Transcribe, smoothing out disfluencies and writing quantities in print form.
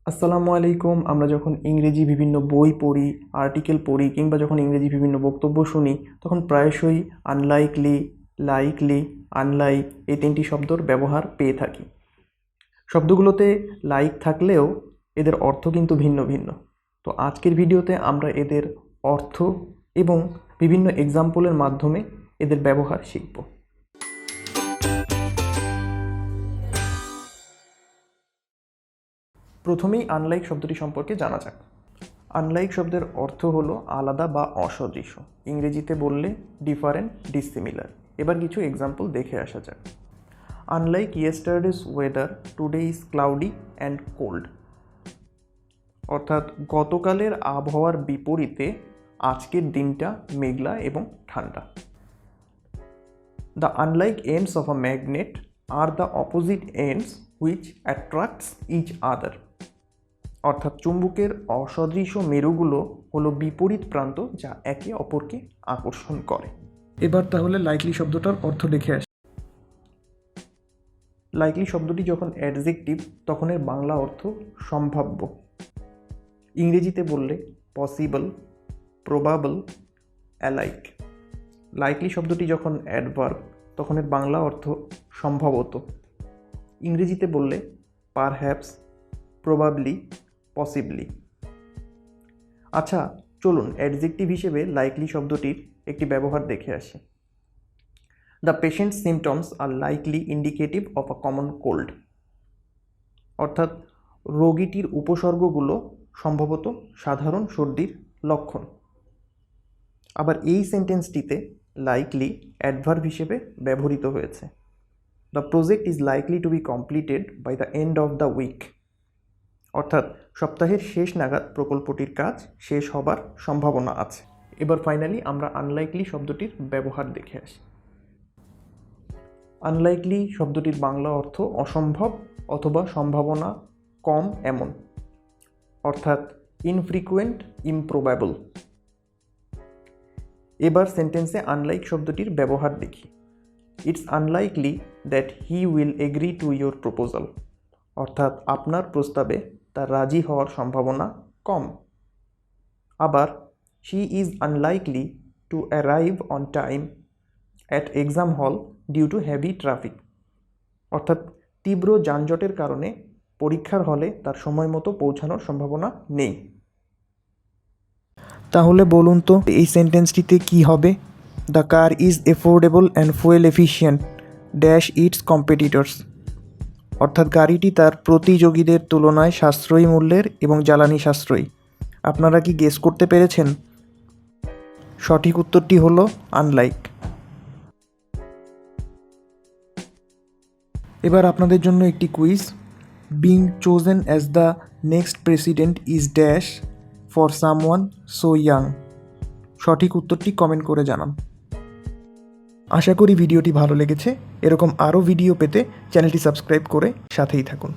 আসসালামু আলাইকুম। আমরা যখন ইংরেজি বিভিন্ন বই পড়ি, আর্টিকেল পড়ি কিংবা যখন ইংরেজি বিভিন্ন বক্তব্য শুনি, তখন প্রায়শই আনলাইকলি, লাইকলি, আনলাইক এই তিনটি শব্দর ব্যবহার পেয়ে থাকি। শব্দগুলোতে লাইক থাকলেও এদের অর্থ কিন্তু ভিন্ন ভিন্ন। তো আজকের ভিডিওতে আমরা এদের অর্থ এবং বিভিন্ন এক্সাম্পলের মাধ্যমে এদের ব্যবহার শিখব। প্রথমেই আনলাইক শব্দটি সম্পর্কে জানা যাক। আনলাইক শব্দের অর্থ হলো আলাদা বা অসদৃশ। ইংরেজিতে বললে ডিফারেন্ট, ডিসিমিলার। এবার কিছু এক্সাম্পল দেখে আসা যাক। Unlike yesterday's weather, today is cloudy and cold. অর্থাৎ গতকালের আবহাওয়ার বিপরীতে আজকের দিনটা মেঘলা এবং ঠান্ডা। The unlike ends of a magnet are the opposite ends which attracts each other. অর্থাৎ চুম্বকের অসদৃশ মেরুগুলো হলো বিপরীত প্রান্ত যা একে অপরকে আকর্ষণ করে। এবার তাহলে লাইকলি শব্দটার অর্থ দেখে আসি। লাইকলি শব্দটি যখন অ্যাডজেক্টিভ তখন এর বাংলা অর্থ সম্ভাব্য। ইংরেজিতে বললে পসিবল, প্রবাবল, অ্যালাইক। লাইকলি শব্দটি যখন অ্যাডভার্ব তখন এর বাংলা অর্থ সম্ভবত। ইংরেজিতে বললে পারহ্যাপস, প্রবাবলি, পসিবলি। আচ্ছা, চলুন অ্যাডজেক্টিভ হিসেবে লাইকলি শব্দটির একটি ব্যবহার দেখে আসি। The patient symptoms are likely indicative of a common cold. অর্থাৎ রোগীটির উপসর্গগুলো সম্ভবত সাধারণ সর্দির লক্ষণ। আবার এই সেন্টেন্সটিতে লাইকলি অ্যাডভার্ব হিসেবে ব্যবহৃত হয়েছে। The project is likely to be completed by the end of the week. অর্থাৎ সপ্তাহের শেষ নাগাদ প্রকল্পটির কাজ শেষ হবার সম্ভাবনা আছে। এবার ফাইনালি আমরা আনলাইকলি শব্দটির ব্যবহার দেখে আসি। আনলাইকলি শব্দটির বাংলা অর্থ অসম্ভব অথবা সম্ভাবনা কম এমন। অর্থাৎ ইনফ্রিকুয়েন্ট, ইমপ্রোবাবল। এবার সেন্টেন্সে আনলাইক শব্দটির ব্যবহার দেখি। It's unlikely that he will agree to your proposal. অর্থাৎ আপনার প্রস্তাবে তার রাজি হওয়ার সম্ভাবনা কম। আবার she is unlikely to arrive on time at exam hall due to heavy traffic. অর্থাৎ তীব্র যানজটের কারণে পরীক্ষার হলে তার সময় মতো পৌঁছানোর সম্ভাবনা নেই। তাহলে বলুন তো এই সেন্টেন্সটিতে কি হবে? The car is affordable and fuel efficient dash it's competitors. অর্থাৎ গাড়িটি তার প্রতিযোগীদের তুলনায় সাশ্রয়ী মূল্যের এবং জ্বালানি সাশ্রয়ী। আপনারা কি গেস করতে পেরেছেন? সঠিক উত্তরটি হলো আনলাইক। এবার আপনাদের জন্য একটি quiz. Being chosen as the next president is dash for someone so young. সঠিক উত্তরটি কমেন্ট করে জানান। আশা করি ভিডিওটি ভালো লেগেছে। এরকম আরও ভিডিও পেতে চ্যানেলটি সাবস্ক্রাইব করে সাথেই থাকুন।